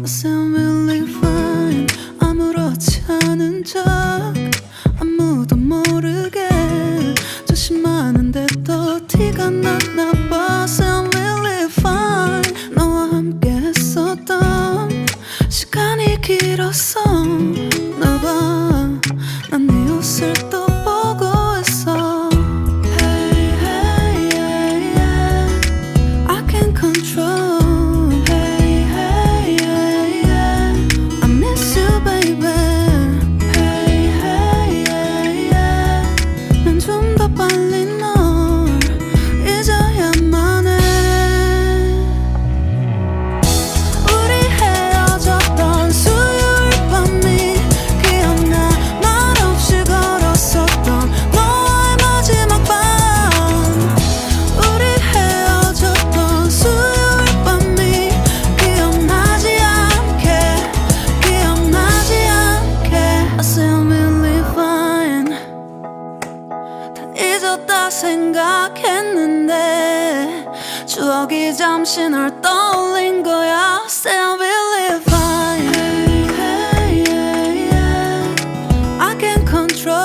sound really fine. 아무렇지 않은 척 아무도 모르게 조심하는데 또 티가 났나 봐. Sound really fine. 너와 함께 했었던 시간이 길었어 나 봐. 난 네 옷을 또 보고 있어. Hey, hey, yeah, yeah. I can't control. Hey, hey, yeah, yeah. I miss you, baby. Hey, hey, yeah, yeah. 난 좀 더 빨리 널 잊어야만 해. 우리 헤어졌던 수요일 밤이 기억나. 말없이 걸었었던 너와의 마지막 밤. 우리 헤어졌던 수요일 밤이 기억나지 않게 기억나지 않게. I sound really fine. 다 잊었다 생각했는데 추억이 잠시 널 떠올린 거야. Sound really fine. Hey, hey, yeah, yeah. I can't control.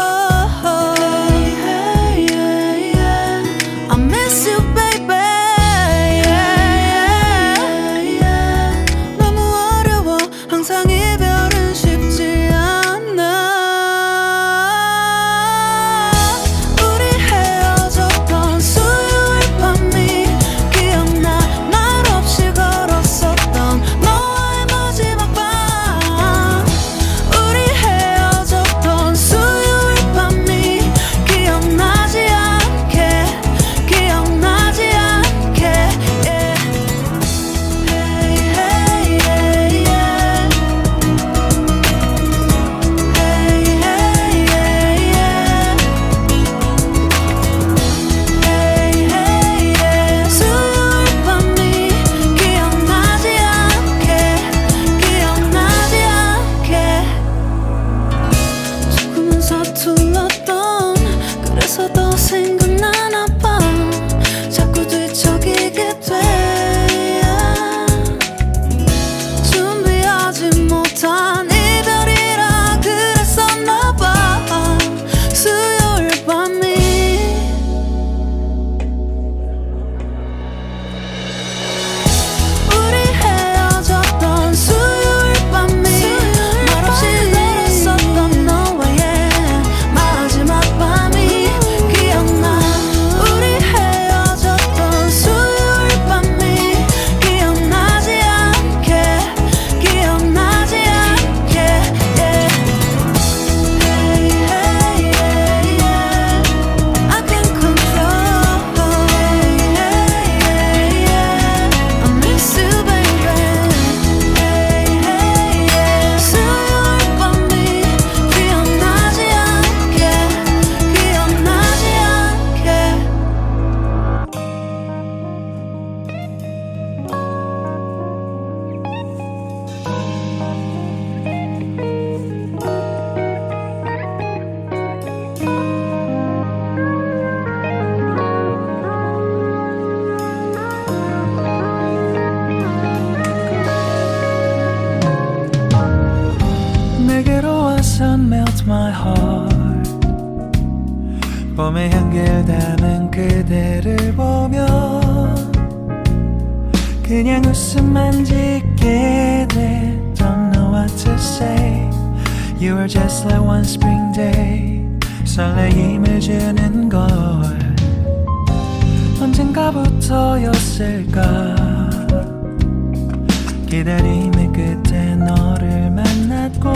Hey, hey, yeah, yeah. I miss you, baby. Yeah, yeah, yeah. 너무 어려워. 항상 이별은 쉽지 않아. 우리 헤어졌던 수요일 밤이 기억나. 말없이 걸었었던 너와의 마지막 밤. 우리 헤어졌던 수요일 밤이 기억나지 않게 기억나지 않게. Yeah. Hey, hey, yeah, yeah. Hey, hey, yeah, yeah. Hey, hey, yeah. 수요일 밤이 기억나지 않게 기억나지 않게. 조금은 서툴렀던 그래서 더 생각나나 봐. 자꾸 뒤척이게 돼. 준비하지 못한 이별이라 그랬었나 봐. 수요일 밤이. 우리 헤어졌던 수요일 밤이 말없이 걸었었던 너와의 마지막 밤이 기억나. 우리 헤어졌던 수요일 밤이 기억나지 않게 기억나지 않게. Yeah. Hey, hey, yeah, yeah. I can't control. Hey, hey, yeah, yeah. I miss you, baby. Hey, hey, yeah. 수요일 밤이 기억나지 않게 기억나지 않게. 내게로 와서 melt my heart. 봄의 향기를 담은 그대를 보면 그냥 웃음만 짓게 돼. Don't know what to say. You are just like one spring day. 설레임을 주는 걸 언젠가부터였을까. 기다림의 끝에 너를 만났고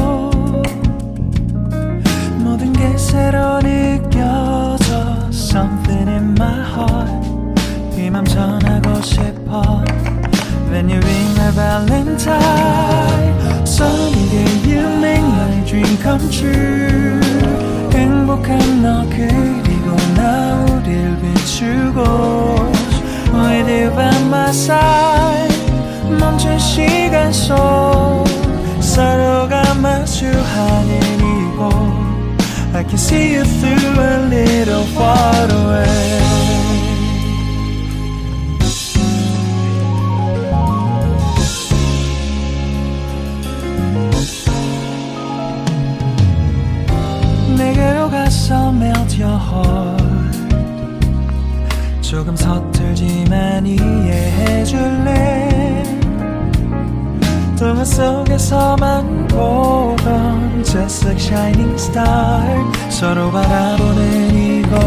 모든 게 새로 느껴져. Something in my heart. 이 맘 전하고 싶어. When you ring my valentine. Sunny day you make my dream come true. 행복한 너 그리고 나 우릴 비추고 With you by my side. 멈춘 시간 속 서로가 마주하는 이곳 I can see you through a little far away. 내게로 가서 melt your heart 조금 서툴지만 이해해줄래 동화 속에서만 보던 Just like shining star 서로 바라보는 이곳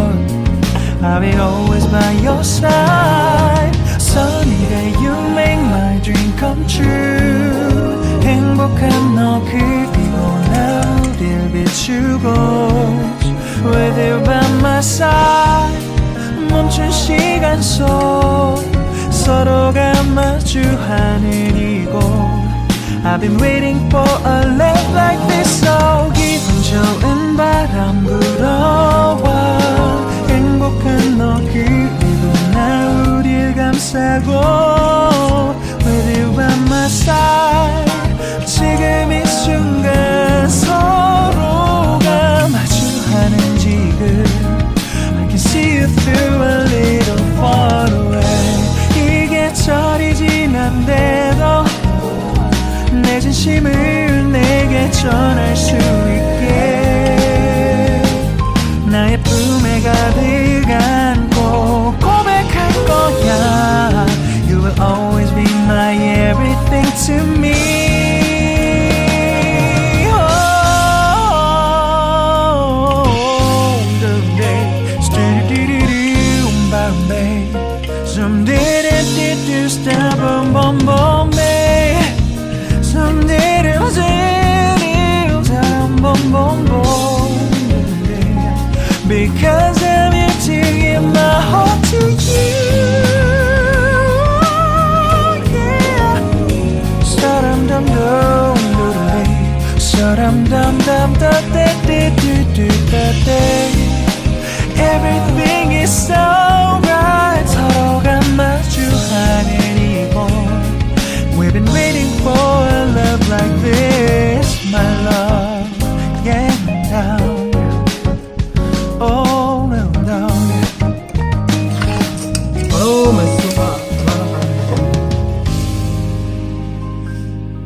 I'll be always by your side Sunny day you make my dream come true 행복한 너 그리고 나 우릴 비추고 With you by my side 멈춘 시간 속 서로가 마주하는 이곳 I've been waiting for a love like this So 기분 좋은 바람 불어와 행복한 너 그리고 나 우릴 감싸고 With you by my side 지금 이 순간 서로가 마주하는 지금 I can see you through a little far away 이 계절이 지난데도 내 진심을 내게 전할 수 있게 나의 품에 가득 안고 고백할 거야 You will always be my everything to me Some did it, did you stop, boom, boom, boom, babe Some did it, was it, boom, boom, boom, babe Because I'm here to give my heart to you, yeah Sa-dum-dum-dum, do-do-day Sa-dum-dum-dum-da-da-da-da-da-da Everything is so right 서로가 마주하는 이곳 We've been waiting for a love like this My love, yeah, down Oh, no, down Hello, my super.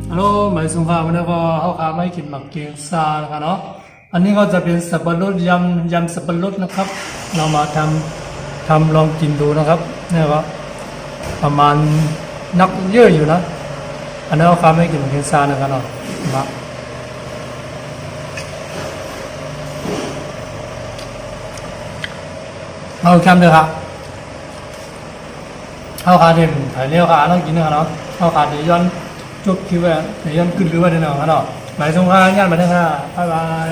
Hello, my super วันนี้ก็เขาพามาให้กินหมักเกียงซานะครับเนาะอันนี้ก็จะเป็นสับปะรดยำสับปะรดนะครับ เรามาทำลองกินดูนะครับเนี่ยก็ประมาณนักเยอะอยู่นะอันนี้เขาพามาให้กินหมักเกียงซานะครับเนาะมาเอาแคมเด้อครับเอาขาเด่นถ่ายเลี้ยวขาต้องกินนะครับเนาะเอาขาเดี๋ยวย้อนจุกคิดว่าเดี๋ยวย้อนขึ้นหรือว่าเดี๋ยวเนาะหมายสงครามญาติมาเด้อค่ะบ๊ายบาย